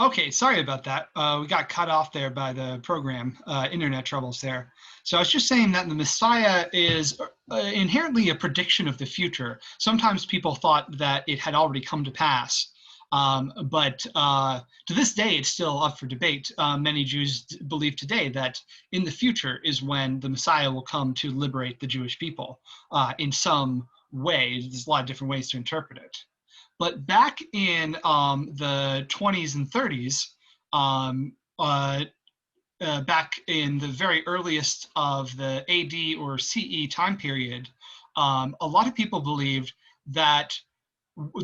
Okay, sorry about that. We got cut off there by the program, internet troubles there. So I was just saying that the Messiah is inherently a prediction of the future. Sometimes people thought that it had already come to pass, but to this day, it's still up for debate. Many Jews believe today that in the future is when the Messiah will come to liberate the Jewish people in some way. There's a lot of different ways to interpret it. But back in the 20s and 30s, um, uh, back in the very earliest of the AD or CE time period, a lot of people believed that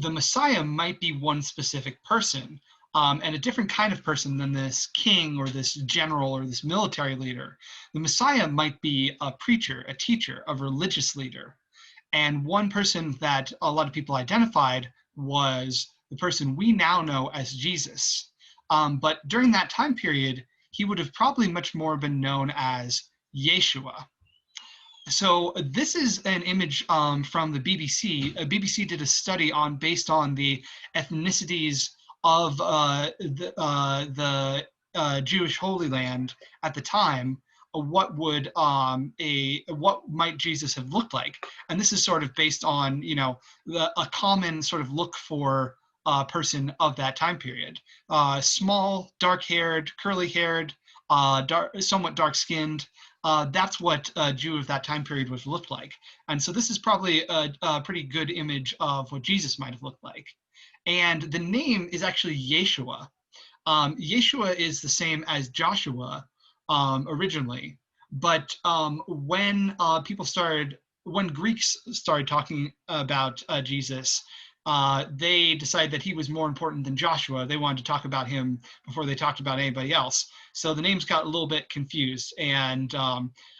the Messiah might be one specific person, and a different kind of person than this king or this general or this military leader. The Messiah might be a preacher, a teacher, a religious leader. And one person that a lot of people identified was the person we now know as Jesus. But during that time period, he would have probably much more been known as Yeshua. So this is an image from the BBC. BBC did a study based on the ethnicities of the Jewish Holy Land at the time. What might Jesus have looked like? And this is sort of based on a common sort of look for a person of that time period: small, dark-haired, curly-haired, somewhat dark-skinned. That's what a Jew of that time period would have looked like. And so this is probably a pretty good image of what Jesus might have looked like. And the name is actually Yeshua. Yeshua is the same as Joshua originally, but when Greeks started talking about Jesus, they decided that he was more important than Joshua. They wanted to talk about him before they talked about anybody else. So the names got a little bit confused, and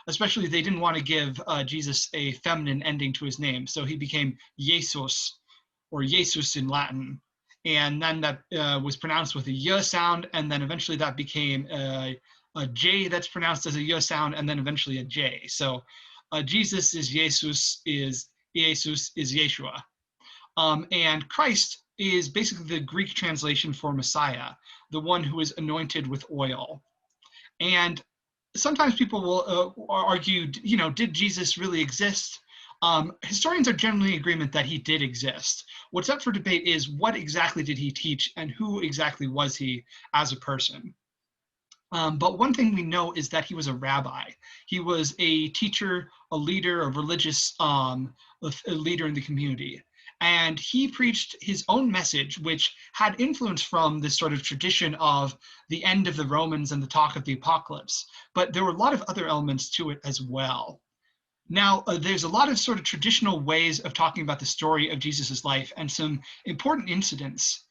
especially they didn't want to give Jesus a feminine ending to his name. So he became Jesus, or Jesus in Latin. And then that was pronounced with a Y sound, and then eventually that became a J that's pronounced as a Y sound, and then eventually a J. So Jesus is Jesus, is Yeshua. And Christ is basically the Greek translation for Messiah, the one who is anointed with oil. And sometimes people will argue, did Jesus really exist? Historians are generally in agreement that he did exist. What's up for debate is what exactly did he teach and who exactly was he as a person? But one thing we know is that he was a rabbi. He was a teacher, a leader, a religious a leader in the community. And he preached his own message, which had influence from this sort of tradition of the end of the Romans and the talk of the apocalypse. But there were a lot of other elements to it as well. Now, there's a lot of sort of traditional ways of talking about the story of Jesus's life and some important incidents.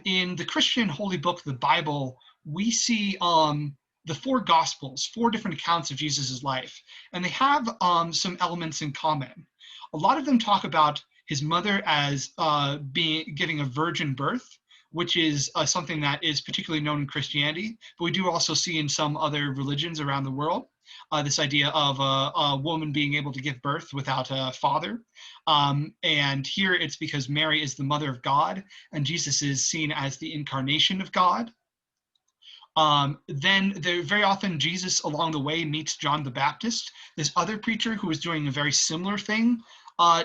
In the Christian holy book, the Bible, we see the four Gospels, four different accounts of Jesus's life, and they have some elements in common. A lot of them talk about his mother as giving a virgin birth, which is something that is particularly known in Christianity, but we do also see in some other religions around the world. This idea of a woman being able to give birth without a father. And here it's because Mary is the mother of God, and Jesus is seen as the incarnation of God. Then very often Jesus along the way meets John the Baptist, this other preacher who is doing a very similar thing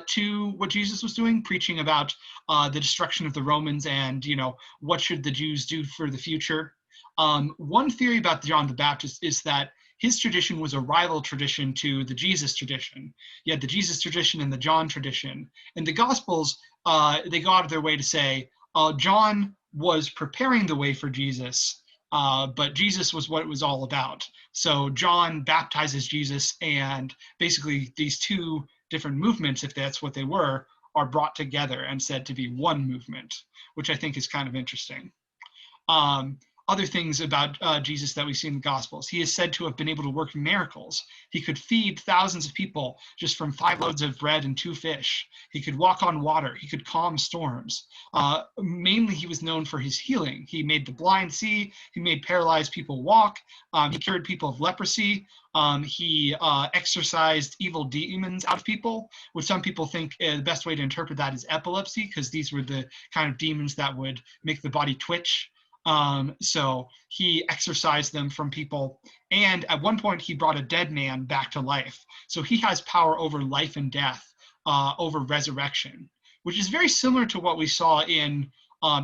to what Jesus was doing, preaching about the destruction of the Romans and, what should the Jews do for the future. One theory about John the Baptist is that his tradition was a rival tradition to the Jesus tradition. You had the Jesus tradition and the John tradition. In the Gospels, they go out of their way to say, John was preparing the way for Jesus, but Jesus was what it was all about. So John baptizes Jesus, and basically these two different movements, if that's what they were, are brought together and said to be one movement, which I think is kind of interesting. Other things about Jesus that we see in the Gospels. He is said to have been able to work miracles. He could feed thousands of people just from 5 loaves of bread and 2 fish. He could walk on water. He could calm storms. Mainly, he was known for his healing. He made the blind see. He made paralyzed people walk. He cured people of leprosy. He exorcised evil demons out of people, which some people think the best way to interpret that is epilepsy, because these were the kind of demons that would make the body twitch. So he exorcised them from people. And at one point, he brought a dead man back to life. So he has power over life and death, over resurrection, which is very similar to what we saw in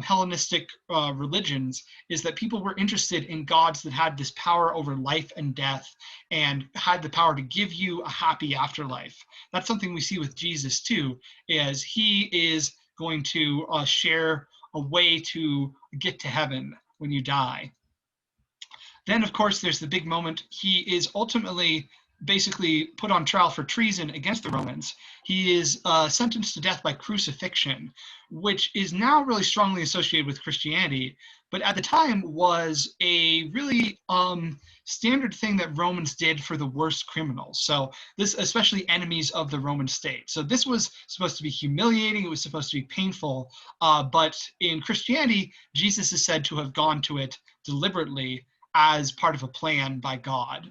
Hellenistic religions, is that people were interested in gods that had this power over life and death and had the power to give you a happy afterlife. That's something we see with Jesus too, is he is going to share a way to get to heaven when you die. Then, of course, there's the big moment. He is ultimately basically put on trial for treason against the Romans. He is sentenced to death by crucifixion, which is now really strongly associated with Christianity, but at the time was a really standard thing that Romans did for the worst criminals. So this, especially enemies of the Roman state. So this was supposed to be humiliating. It was supposed to be painful. But in Christianity, Jesus is said to have gone to it deliberately as part of a plan by God,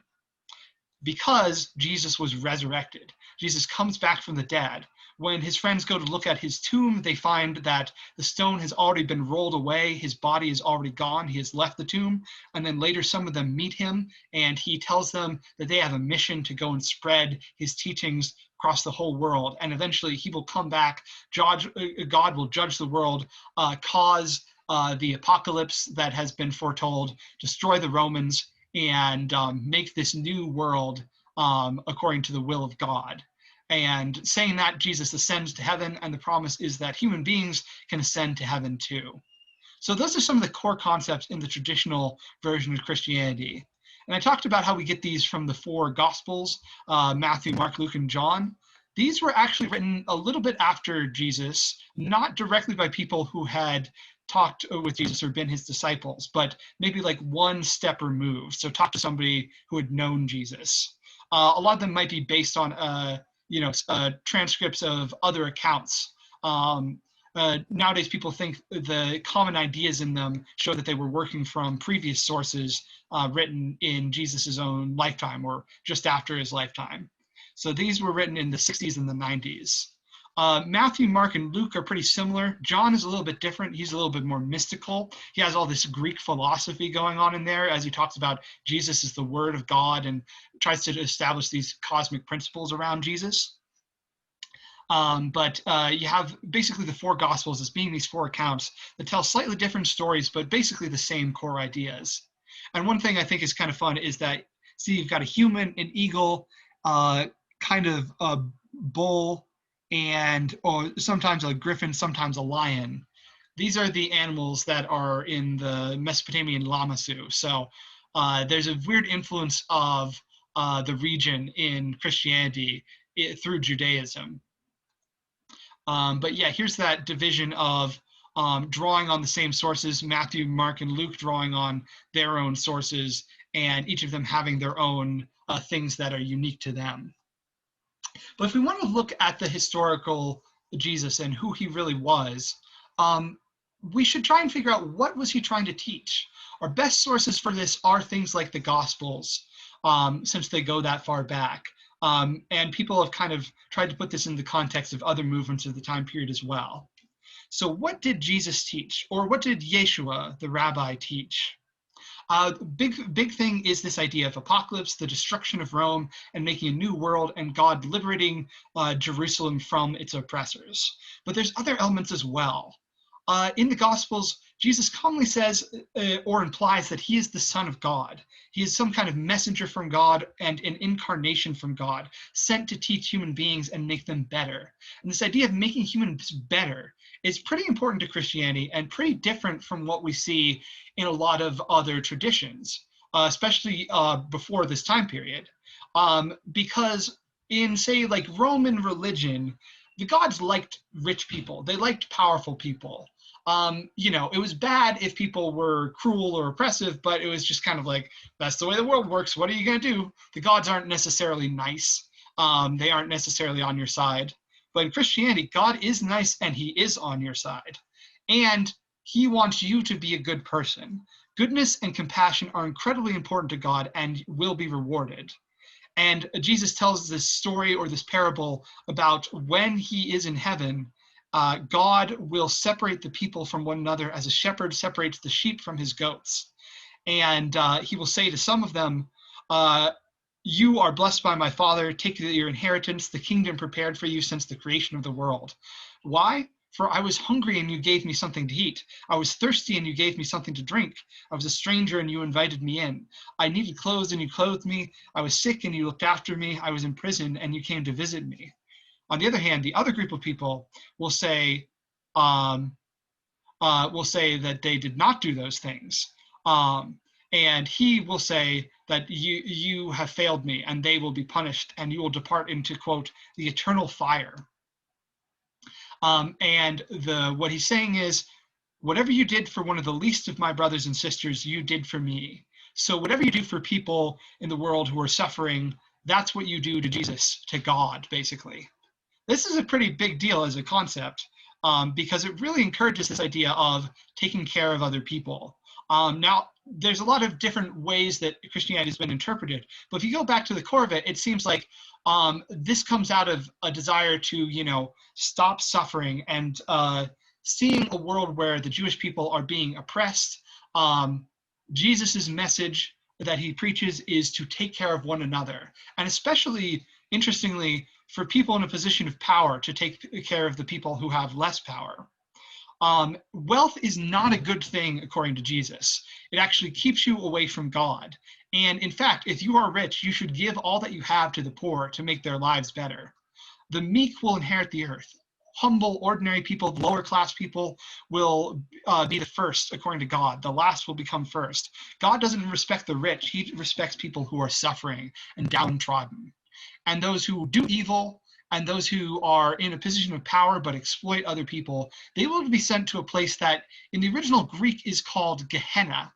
because Jesus was resurrected. Jesus comes back from the dead. When his friends go to look at his tomb, they find that the stone has already been rolled away. His body is already gone. He has left the tomb. And then later, some of them meet him, and he tells them that they have a mission to go and spread his teachings across the whole world. And eventually, he will come back. God will judge the world, cause the apocalypse that has been foretold, destroy the Romans, and make this new world according to the will of God. And saying that, Jesus ascends to heaven, and the promise is that human beings can ascend to heaven too. So those are some of the core concepts in the traditional version of Christianity. And I talked about how we get these from the four Gospels, Matthew, Mark, Luke, and John. These were actually written a little bit after Jesus, not directly by people who had talked with Jesus or been his disciples, but maybe like one step removed. So talk to somebody who had known Jesus. A lot of them might be based on transcripts of other accounts. Nowadays, people think the common ideas in them show that they were working from previous sources written in Jesus's own lifetime or just after his lifetime. So these were written in the 60s and the 90s. Matthew, Mark, and Luke are pretty similar. John is a little bit different. He's a little bit more mystical. He has all this Greek philosophy going on in there as he talks about Jesus as the Word of God and tries to establish these cosmic principles around Jesus. But you have basically the four Gospels as being these four accounts that tell slightly different stories, but basically the same core ideas. And one thing I think is kind of fun is that, see, you've got a human, an eagle, kind of a bull, or sometimes a griffin, sometimes a lion. These are the animals that are in the Mesopotamian Lamassu. So there's a weird influence of the region in Christianity through Judaism. But yeah, here's that division of drawing on the same sources, Matthew, Mark, and Luke drawing on their own sources, and each of them having their own things that are unique to them. But if we want to look at the historical Jesus and who he really was, we should try and figure out what was he trying to teach. Our best sources for this are things like the Gospels, since they go that far back. And people have kind of tried to put this in the context of other movements of the time period as well. So what did Jesus teach? Or what did Yeshua, the rabbi, teach? Big thing is this idea of apocalypse, the destruction of Rome, and making a new world, and God liberating Jerusalem from its oppressors. But there's other elements as well. In the Gospels, Jesus commonly says or implies that he is the Son of God. He is some kind of messenger from God and an incarnation from God, sent to teach human beings and make them better. And this idea of making humans better is pretty important to Christianity and pretty different from what we see in a lot of other traditions, especially before this time period. Because in, say, like Roman religion, the gods liked rich people. They liked powerful people. It was bad if people were cruel or oppressive, but it was just kind of like, that's the way the world works. What are you going to do? The gods aren't necessarily nice. They aren't necessarily on your side. But in Christianity, God is nice and he is on your side. And he wants you to be a good person. Goodness and compassion are incredibly important to God and will be rewarded. And Jesus tells this story or this parable about when he is in heaven God will separate the people from one another as a shepherd separates the sheep from his goats. And he will say to some of them, you are blessed by my Father. Take your inheritance, the kingdom prepared for you since the creation of the world. Why? For I was hungry and you gave me something to eat. I was thirsty and you gave me something to drink. I was a stranger and you invited me in. I needed clothes and you clothed me. I was sick and you looked after me. I was in prison and you came to visit me. On the other hand, the other group of people um, will say that they did not do those things. And he will say that you have failed me and they will be punished and you will depart into, quote, the eternal fire. And what he's saying is, whatever you did for one of the least of my brothers and sisters, you did for me. So whatever you do for people in the world who are suffering, that's what you do to Jesus, to God, basically. This is a pretty big deal as a concept, because it really encourages this idea of taking care of other people. Now, there's a lot of different ways that Christianity has been interpreted, but if you go back to the core of it, it seems like this comes out of a desire to, stop suffering and seeing a world where the Jewish people are being oppressed. Jesus's message that he preaches is to take care of one another, and especially, interestingly, for people in a position of power to take care of the people who have less power. Wealth is not a good thing according to Jesus. It actually keeps you away from God. And in fact, if you are rich, you should give all that you have to the poor to make their lives better. The meek will inherit the earth. Humble, ordinary people, lower class people will be the first according to God. The last will become first. God doesn't respect the rich. He respects people who are suffering and downtrodden. And those who do evil and those who are in a position of power but exploit other people, they will be sent to a place that in the original Greek is called Gehenna,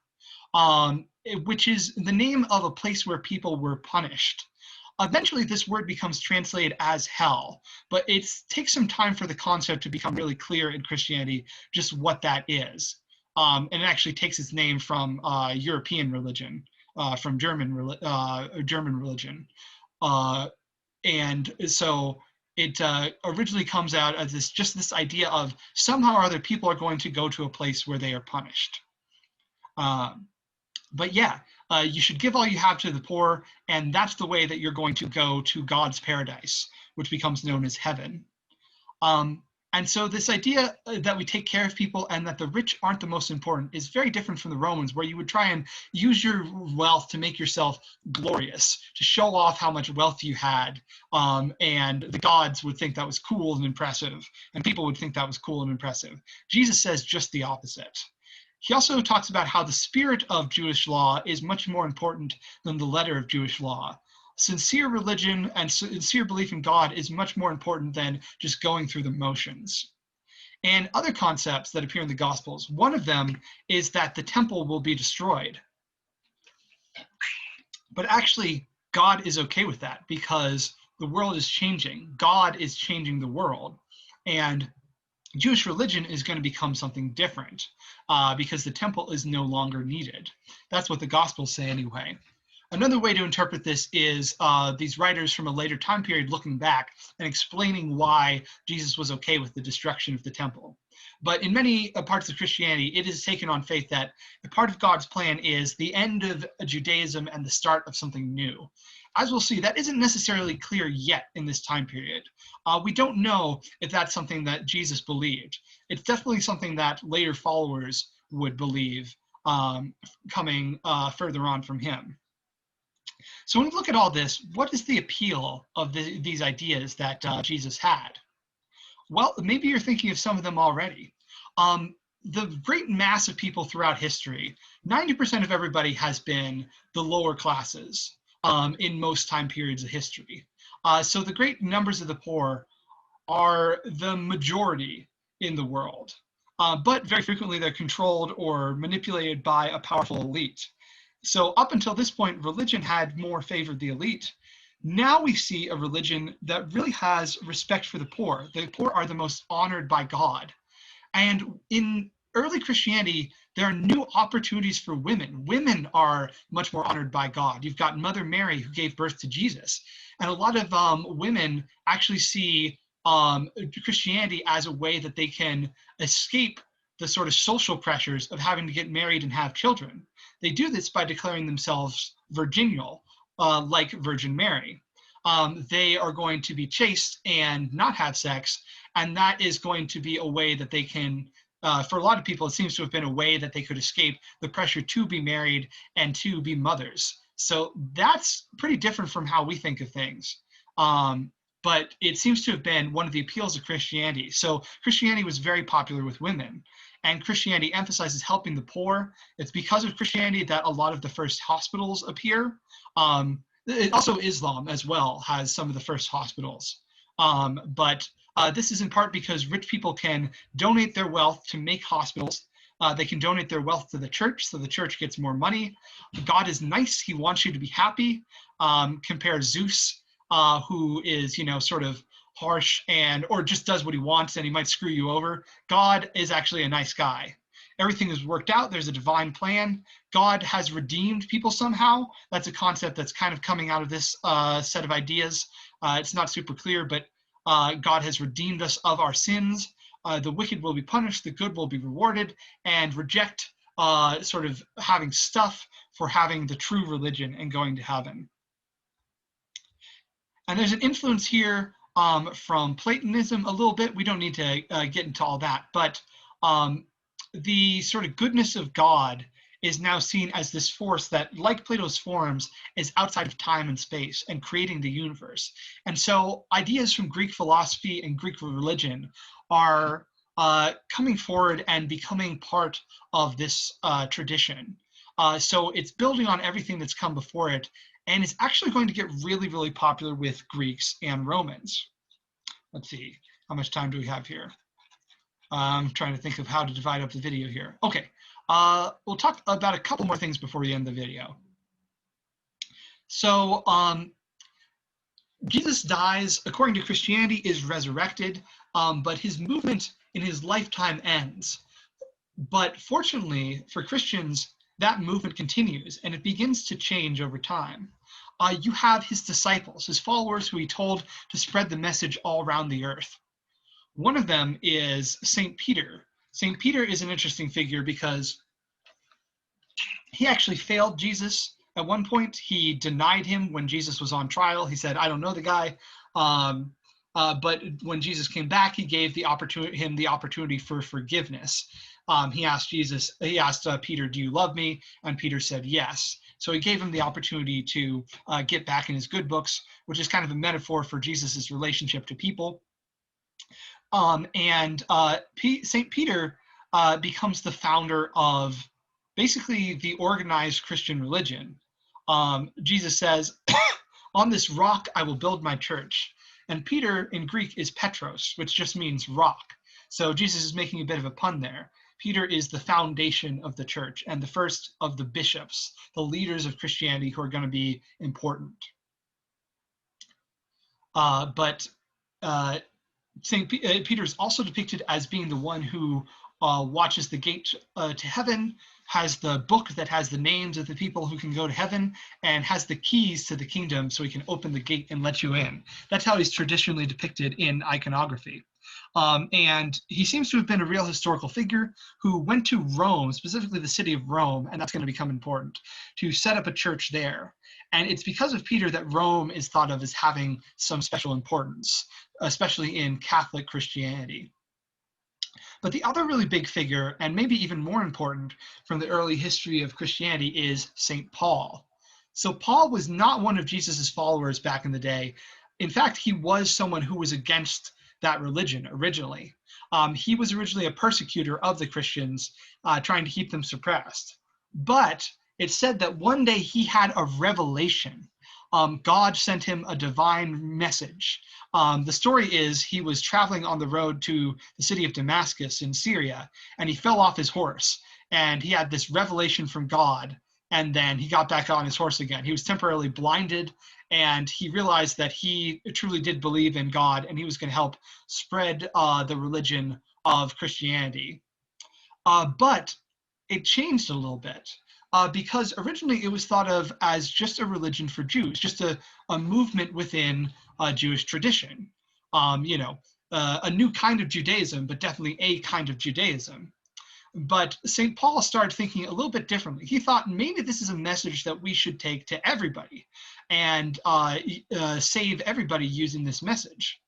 which is the name of a place where people were punished. Eventually, this word becomes translated as hell, but it takes some time for the concept to become really clear in Christianity, just what that is. And it actually takes its name from European religion, from German religion. And so it originally comes out as this idea of somehow or other people are going to go to a place where they are punished. But yeah, you should give all you have to the poor, and that's the way that you're going to go to God's paradise, which becomes known as heaven. And so this idea that we take care of people and that the rich aren't the most important is very different from the Romans, where you would try and use your wealth to make yourself glorious, to show off how much wealth you had. And the gods would think that was cool and impressive, and people would think that was cool and impressive. Jesus says just the opposite. He also talks about how the spirit of Jewish law is much more important than the letter of Jewish law. Sincere religion and sincere belief in God is much more important than just going through the motions. And other concepts that appear in the Gospels, one of them is that the temple will be destroyed. But actually, God is okay with that because the world is changing. God is changing the world. And Jewish religion is going to become something different because the temple is no longer needed. That's what the Gospels say anyway. Another way to interpret this is these writers from a later time period looking back and explaining why Jesus was okay with the destruction of the temple. But in many parts of Christianity, it is taken on faith that a part of God's plan is the end of Judaism and the start of something new. As we'll see, that isn't necessarily clear yet in this time period. We don't know if that's something that Jesus believed. It's definitely something that later followers would believe coming further on from him. So when we look at all this, what is the appeal of these ideas that Jesus had? Well, maybe you're thinking of some of them already. The great mass of people throughout history, 90% of everybody has been the lower classes in most time periods of history. So the great numbers of the poor are the majority in the world. But very frequently they're controlled or manipulated by a powerful elite. So up until this point, religion had more favored the elite. Now we see a religion that really has respect for the poor. The poor are the most honored by God. And in early Christianity, there are new opportunities for women. Women are much more honored by God. You've got Mother Mary who gave birth to Jesus. And a lot of women actually see Christianity as a way that they can escape the sort of social pressures of having to get married and have children. They do this by declaring themselves virginal, like Virgin Mary. They are going to be chaste and not have sex, and that is going to be a way that they can, for a lot of people, it seems to have been a way that they could escape the pressure to be married and to be mothers. So that's pretty different from how we think of things. But it seems to have been one of the appeals of Christianity. So Christianity was very popular with women, and Christianity emphasizes helping the poor. It's because of Christianity that a lot of the first hospitals appear. Also, Islam as well has some of the first hospitals. But this is in part because rich people can donate their wealth to make hospitals. They can donate their wealth to the church, so the church gets more money. God is nice. He wants you to be happy. Compare Zeus, who is, sort of harsh or just does what he wants and he might screw you over. God is actually a nice guy. Everything is worked out. There's a divine plan. God has redeemed people somehow. That's a concept that's kind of coming out of this set of ideas. It's not super clear, but God has redeemed us of our sins. The wicked will be punished, the good will be rewarded, and reject sort of having stuff for having the true religion and going to heaven. And there's an influence here from Platonism a little bit. We don't need to get into all that, but the sort of goodness of God is now seen as this force that, like Plato's forms, is outside of time and space and creating the universe. And so ideas from Greek philosophy and Greek religion are coming forward and becoming part of this tradition. So it's building on everything that's come before it, and it's actually going to get really, really popular with Greeks and Romans. Let's see, how much time do we have here? I'm trying to think of how to divide up the video here. Okay, we'll talk about a couple more things before we end the video. So Jesus dies, according to Christianity, is resurrected, but his movement in his lifetime ends. But fortunately for Christians, that movement continues and it begins to change over time. You have his disciples, his followers, who he told to spread the message all around the earth. One of them is St. Peter. St. Peter is an interesting figure because he actually failed Jesus at one point. He denied him when Jesus was on trial. He said, I don't know the guy. But when Jesus came back, he gave him the opportunity for forgiveness. He asked Peter, do you love me? And Peter said, yes. So he gave him the opportunity to get back in his good books, which is kind of a metaphor for Jesus's relationship to people. St. Peter becomes the founder of basically the organized Christian religion. Jesus says, on this rock I will build my church. And Peter in Greek is Petros, which just means rock. So Jesus is making a bit of a pun there. Peter is the foundation of the church and the first of the bishops, the leaders of Christianity who are going to be important. St. Peter is also depicted as being the one who watches the gate to heaven, has the book that has the names of the people who can go to heaven, and has the keys to the kingdom so he can open the gate and let you in. That's how he's traditionally depicted in iconography. And he seems to have been a real historical figure who went to Rome, specifically the city of Rome, and that's going to become important, to set up a church there. And it's because of Peter that Rome is thought of as having some special importance, especially in Catholic Christianity. But the other really big figure, and maybe even more important from the early history of Christianity, is St. Paul. So Paul was not one of Jesus's followers back in the day. In fact, he was someone who was against that religion originally. He was originally a persecutor of the Christians, trying to keep them suppressed. But it's said that one day he had a revelation. God sent him a divine message. The story is he was traveling on the road to the city of Damascus in Syria, and he fell off his horse, and he had this revelation from God, and then he got back on his horse again. He was temporarily blinded, and he realized that he truly did believe in God, and he was going to help spread the religion of Christianity. But it changed a little bit. Because originally it was thought of as just a religion for Jews, just a movement within Jewish tradition. a new kind of Judaism, but definitely a kind of Judaism. But St. Paul started thinking a little bit differently. He thought maybe this is a message that we should take to everybody and save everybody using this message.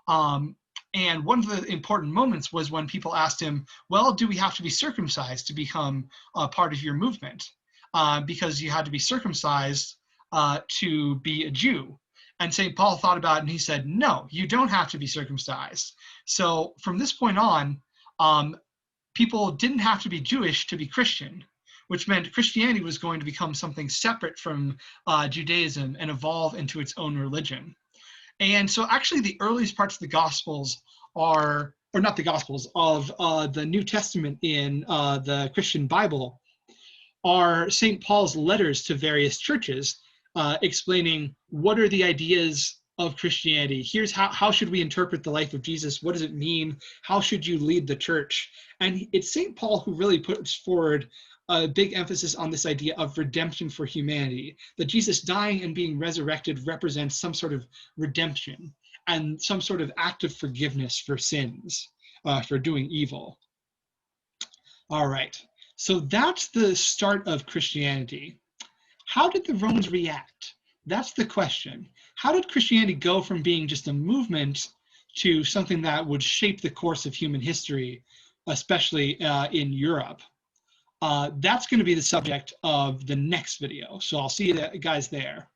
And one of the important moments was when people asked him, well, do we have to be circumcised to become a part of your movement? Because you had to be circumcised to be a Jew. And St. Paul thought about it and he said, no, you don't have to be circumcised. So from this point on, people didn't have to be Jewish to be Christian, which meant Christianity was going to become something separate from Judaism and evolve into its own religion. And so actually the earliest parts of the Gospels are, or not the Gospels, of the New Testament in the Christian Bible are St. Paul's letters to various churches explaining what are the ideas of Christianity. Here's how should we interpret the life of Jesus? What does it mean? How should you lead the church? And it's St. Paul who really puts forward a big emphasis on this idea of redemption for humanity, that Jesus dying and being resurrected represents some sort of redemption and some sort of act of forgiveness for sins, for doing evil. All right, so that's the start of Christianity. How did the Romans react? That's the question. How did Christianity go from being just a movement to something that would shape the course of human history, especially in Europe? That's going to be the subject of the next video. So I'll see you guys there.